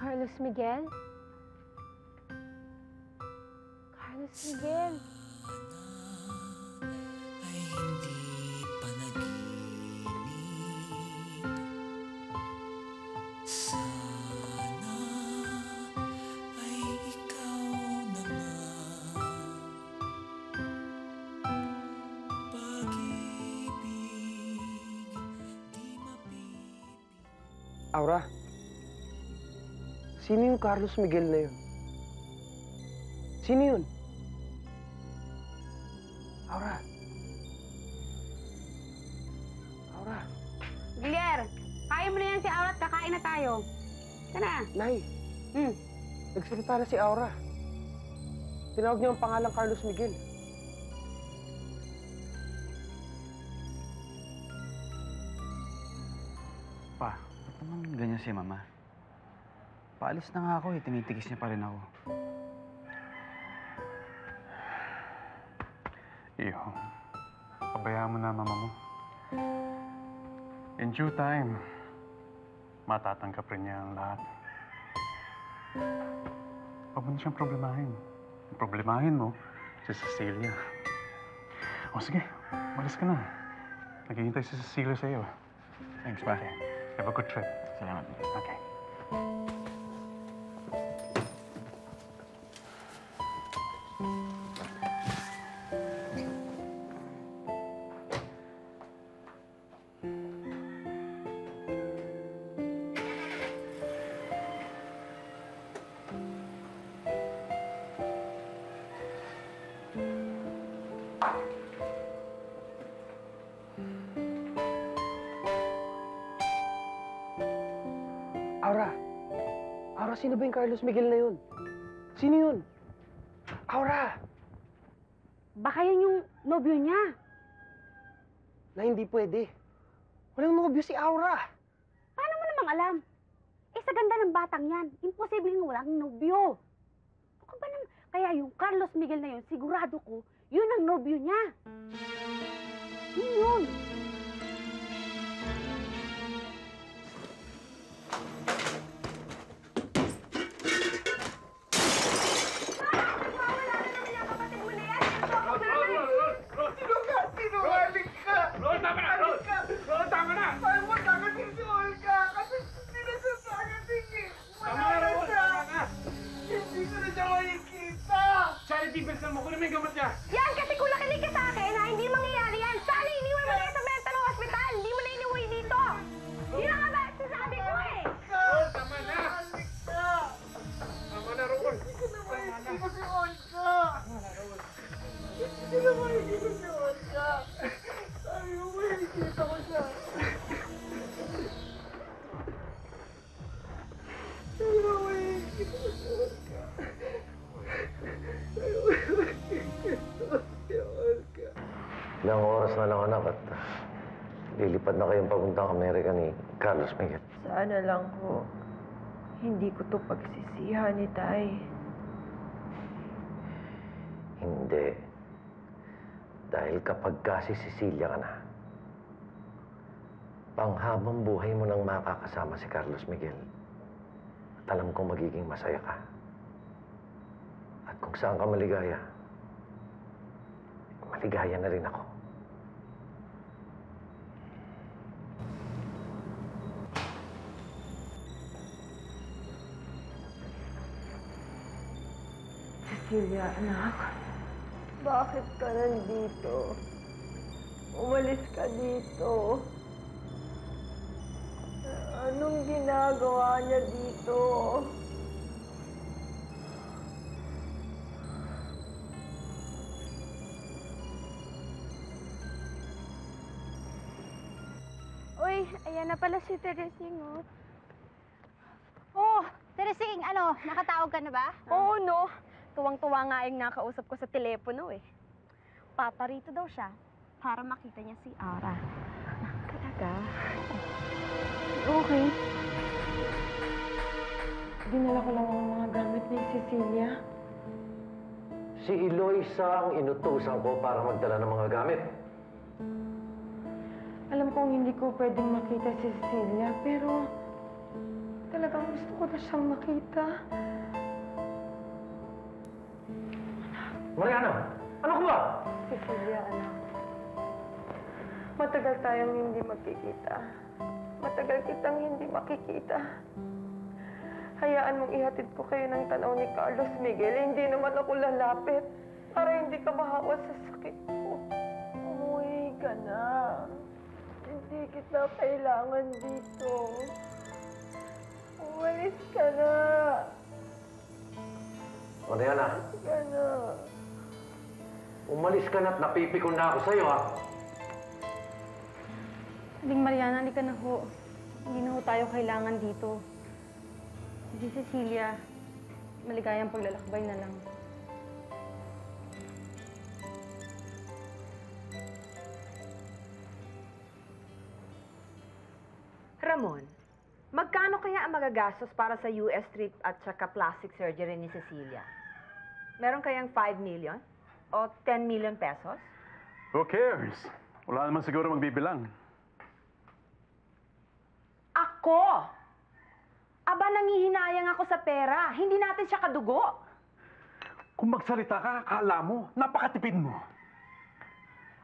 Carlos Miguel? Carlos Miguel? Ay hindi panaginip. Sana ay ikaw na nga. Pag-ibig di mapipili. Aura, sino yung Carlos Miguel na yun? Sino yun? Aura. Aura. Giler, kaya mo na yan si Aura at kakain na tayo. Tara. Nay, nagsalita na si Aura. Tinawag niya ang pangalang Carlos Miguel. Pa, ba't naman ganyan si Mama? Paalis na nga ako eh, tinitigis niya pa rin ako. Iho, pabayaan mo na Mama mo. In due time, matatanggap rin niya ang lahat. Huwag mo na siyang problemahin. Problemahin mo si Cecilia. O sige, malis ka na. Naghihintay si Cecilia sa'yo. Thanks, Pa. Okay. Have a good trip. Salamat. Okay. Aura. Aura, sino ba yung Carlos Miguel na yun? Sino yun? Aura! Baka yan yung nobyo niya. Na hindi pwede. Walang nobyo si Aura. Paano mo namang alam? Eh, sa ganda ng batang yan, imposible nga walang nobyo. Ano ba naman? Kaya yung Carlos Miguel na yun, sigurado ko, yun ang nobyo niya. Yun yun. Yan, kasi kung nakinig ka sa akin, ha, hindi mangyayari yan. Sana iniwan mo na yan sa mental hospital. Hindi mo na inuwi dito. Yun ang nga ba sasabi ko eh. Tama na! Tama na, Raul! Ilang oras na lang, anak, at lilipad na kayong papuntang Amerika ni Carlos Miguel. Sana lang ho, hindi ko to pagsisihan ni Tay. Hindi. Dahil kapag si Cecilia ka na, panghabang buhay mo nang makakasama si Carlos Miguel. At alam kong magiging masaya ka. At kung saan ka maligaya, maligaya na rin ako. Cecilia, anak, bakit ka nandito? Umalis ka dito. Anong ginagawa niya dito? Uy, ayan na pala si Teresing, oh. Oh, Teresing, ano, nakatawag ka na ba? Oo, no. Tuwang-tuwa nga yung nakausap ko sa telepono, eh. Paparito daw siya para makita niya si Aura. Talaga? Okay. Dinala ko lang ang mga gamit ni Cecilia. Si Eloisa ang inutusan ko para magdala ng mga gamit. Alam kong hindi ko pwedeng makita si Cecilia, pero Talagang gusto ko na siyang makita. Mariana, ano ko ba? Cecilia, anak. Matagal tayong hindi magkikita. Matagal kitang hindi makikita. Hayaan mong ihatid ko kayo ng tanaw ni Carlos Miguel. Hindi naman ako lalapit para hindi ka mahawa sa sakit ko. Umuwi ka na. Hindi kita kailangan dito. Umalis ka na. Mariana, Umalis ka na. umalis ka na at napipikon na ako sa'yo, ha? Aling Mariana, halika na ho. Hindi na ho tayo kailangan dito. Si Cecilia, maligayang paglalakbay na lang. Ramon, magkano kaya ang magagastos para sa US trip at saka plastic surgery ni Cecilia? Meron kayang 5 million? O 10 million pesos? Who cares? Wala naman siguro magbibilang. Ako! Aba, nangihinayang ako sa pera. Hindi natin siya kadugo. Kung magsalita ka, akala mo, napakatipid mo.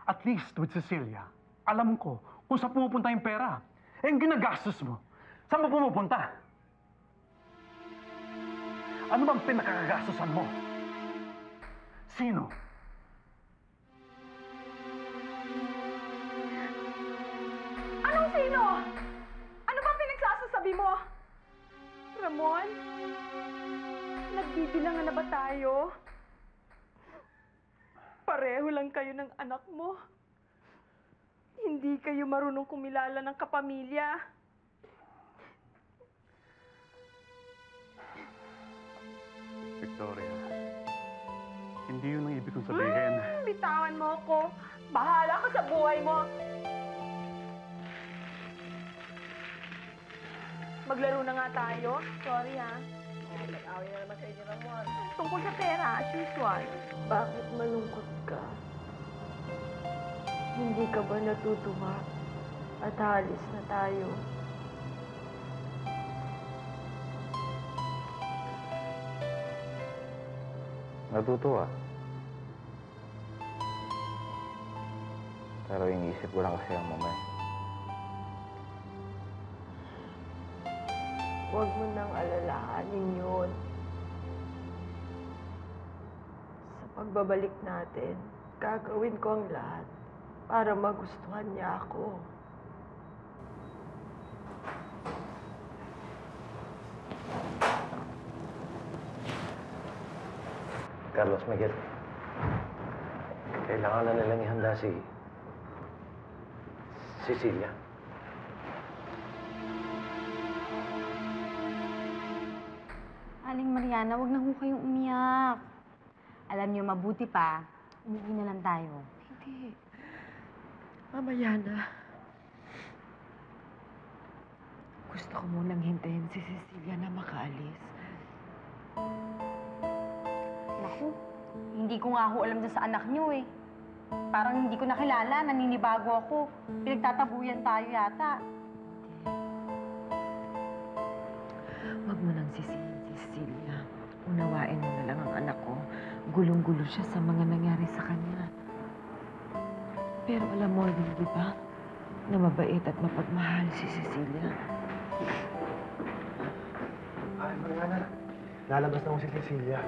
At least with Cecilia, alam ko kung saan pumupunta yung pera. Eh, yung ginagastos mo, saan mo pumupunta? Ano bang pinakakagastosan mo? Sino? Anong sino? Ano bang pinagsasasabi mo? Ramon? Nagbibilangan na ba tayo? Pareho lang kayo ng anak mo. Hindi kayo marunong kumilala ng kapamilya. Victoria, hindi yun ang ibig kong sabihin. Bitawan mo ako. Bahala ka sa buhay mo. Maglaro na nga tayo. Sorry, ha. Nag-away na naman kayo ni Ramon. Tungkol sa pera, as usual. Bakit malungkot ka? Hindi ka ba natutuwa at halis na tayo? Natutuwa. Pero iniisip ko lang kasi ang mamaya. Huwag mo nang alalahanin yun. Sa pagbabalik natin, gagawin ko ang lahat para magustuhan niya ako. Carlos Miguel, kailangan na nilang ihanda si Cecilia. Aling Mariana, wag na ho kayong umiyak. Alam niyo, mabuti pa, umuwi na lang tayo. Hindi. Mamaya na. Gusto ko munang hintayin si Cecilia na makaalis. Naku, hindi ko nga ho alam dyan sa anak niyo eh. Parang hindi ko nakilala, naninibago ako. Pinagtatabuyan tayo yata. Huwag mo nang sisihin si Cecilia. Unawain mo na lang ang anak ko. Gulong-gulo siya sa mga nangyari sa kanya. Pero alam mo din, di ba? Na mabait at mapagmahal si Cecilia. Ay, Mariana. Lalabas na ako si Cecilia.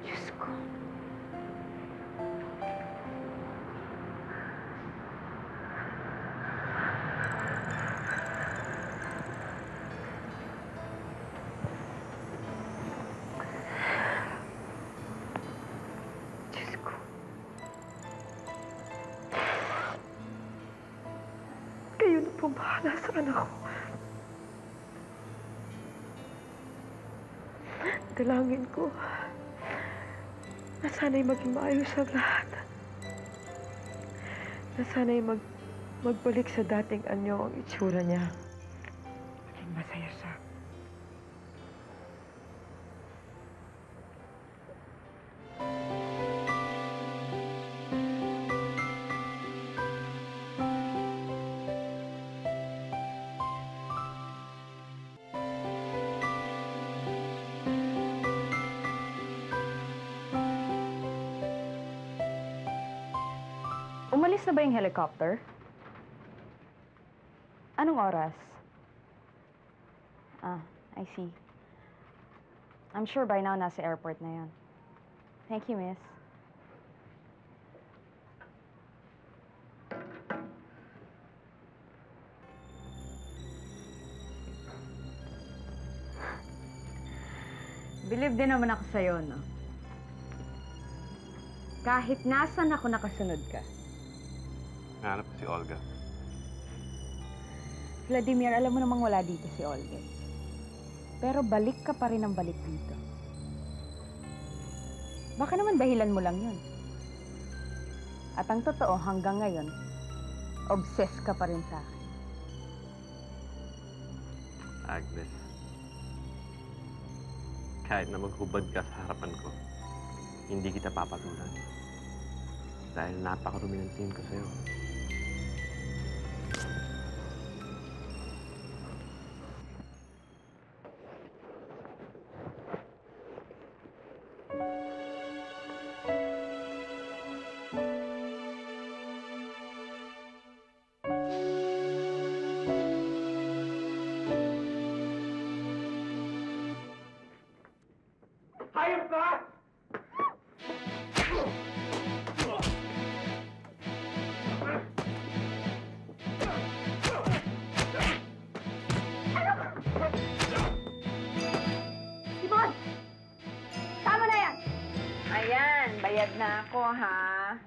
Diyos ko. Diyos ko. Kayo na pong bahala sa anak ko. Dalangin ko na sana'y maging maayos ang lahat. Na sana'y magbalik sa dating anyo ang itsura niya. Maging masaya siya. Umalis na ba yung helicopter? Anong oras? Ah, I see. I'm sure by now nasa airport na yan. Thank you, miss. Believe din naman ako sa'yo, no? Kahit nasan ako nakasunod ka. Nahanap ko si Olga. Vladimir, alam mo namang wala dito si Olga. Pero balik ka pa rin ang balik dito. Baka naman dahilan mo lang yun. At ang totoo, hanggang ngayon, obsessed ka pa rin sa akin. Agnes, kahit na maghubad ka sa harapan ko, hindi kita papatulan. Dahil napakarumi ng tingin ko sa'yo. Hayop ka! Simon! Tama na yan! Ayan, bayad na ako, ha?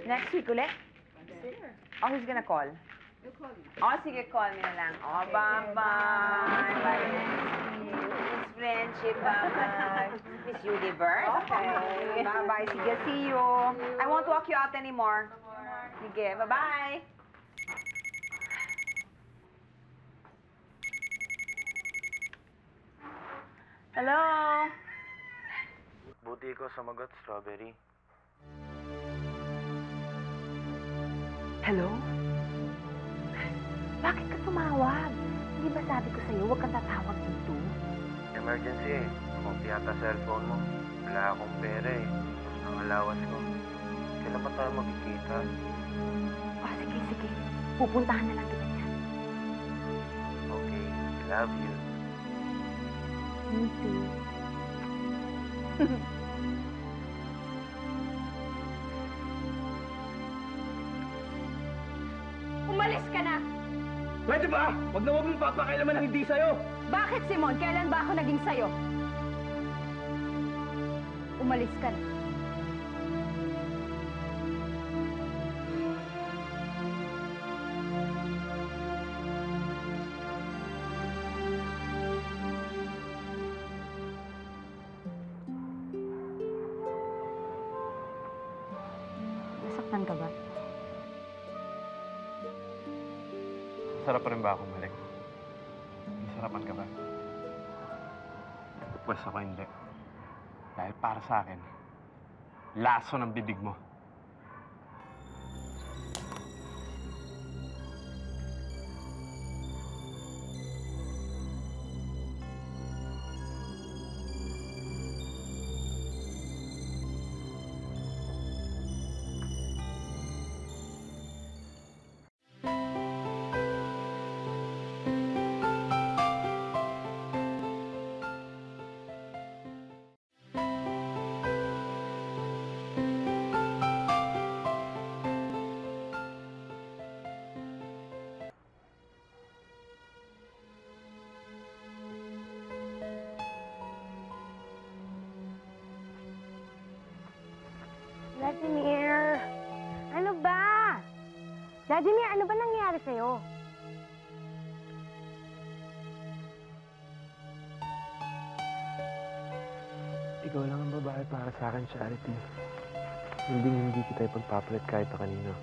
Next week ulit? Oh, who's gonna call? Oh, sige, call me na lang. Oh, bye-bye. Bye next week. Miss Friendship, bye-bye. Miss Universe. Okay. Bye-bye. Sige, see you. I won't walk you out anymore. Sige, bye-bye. Hello? Buti ko sumagot, Strawberry. Hello? Bakit ka tumawag? Hindi ba sabi ko sa'yo, huwag kang tatawag dito? Emergency eh. Kung yata cellphone mo. Wala akong pera eh. Ang allowance ko. Kailan ba tayo magkikita? Oh, sige, sige. Pupuntahan na lang kita dyan. Okay. Love you. Me too. Umalis ka na! Pwede ba? Huwag mong papakailaman ang hindi sa'yo. Bakit, Simon? Kailan ba ako naging sayo? Umalis ka na. Nasaktan ka ba? Sarap pa rin ba ako malik? Masarapan ka ba? Pwes ako hindi. Dahil para sa akin, laso ng bibig mo. Vladimir! Ano ba? Vladimir, ano ba nangyari sa'yo? Ikaw lang ang babae para sa akin, Charity. Hindi kita ipagpapalit kahit na kanino.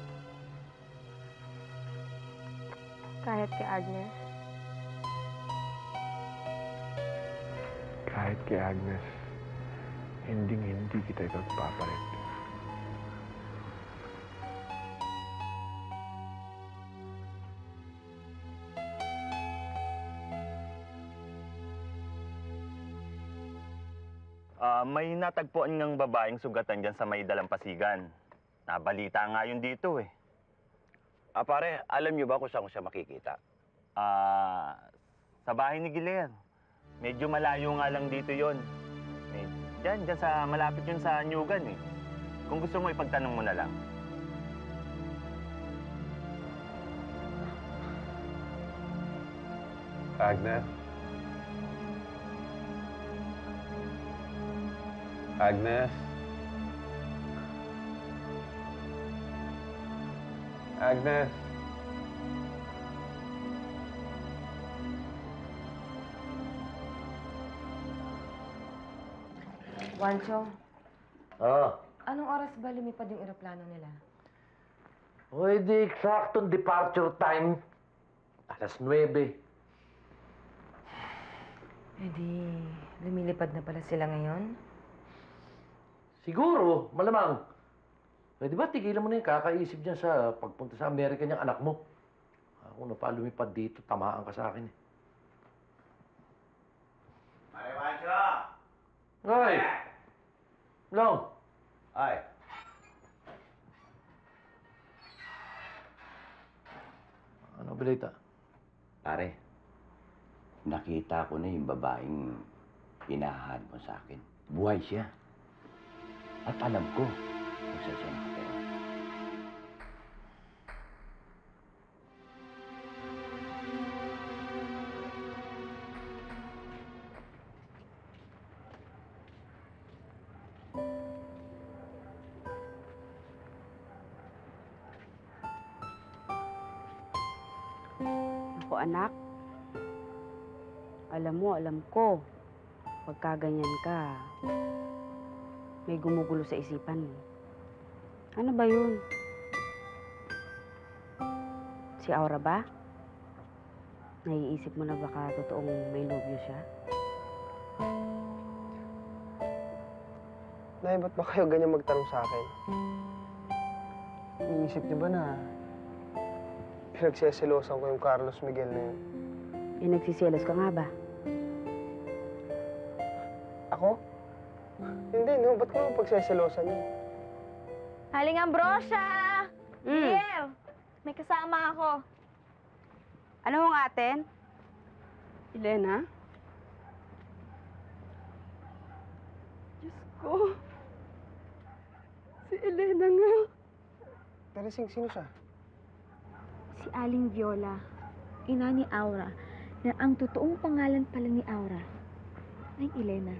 Kahit kay Agnes. Kahit kay Agnes, hindi kita ipagpapalit. May natagpuan ng babaeng sugatan dyan sa may dalampasigan. Nabalita nga yun dito eh. Pare, alam niyo ba kung saan ko siya makikita? Sa bahay ni Giler. Medyo malayo nga lang dito yon. Diyan sa malapit yun sa Nyugan eh. Kung gusto mo, ipagtanong mo na lang. Agnes? Agnes? Agnes? Wancho, Ah, anong oras ba lumipad yung eroplano nila? pwede eksaktong departure time. 9:00. Eh di, lumilipad na pala sila ngayon? Siguro, malamang. Pwede ba tigilan mo na yung kakaisip niya sa pagpunta sa Amerika niyang anak mo? Ako na pa lumipad dito, tamaan ka sa akin eh. Pare Wancho! Ay! Long! Ay, Ano balita? pare, nakita ko na yung babaeng hinahanap mo sa akin. Buhay siya. At alam ko kung saan siya nakatira. Ako anak, alam ko, pagka ganyan ka, may gumugulo sa isipan mo. Ano ba yun? Si Aura ba? Naiisip mo na baka totoong may nobyo siya? Nay, ba't ba kayo ganyan magtanong sa akin? Iniisip niyo ba na pinagseselosan ko yung Carlos Miguel na yun? Eh, nagsiselos ka nga ba? Ako? Hindi, no. Ba't ko pagseselosan yun? Haling Ambrosya! Giel! May kasama ako. Ano mong atin? Elena? Diyos ko. Si Elena nga. Teresing, sino siya? Si Aling Viola, ina ni Aura, na ang totoong pangalan pala ni Aura ay Elena.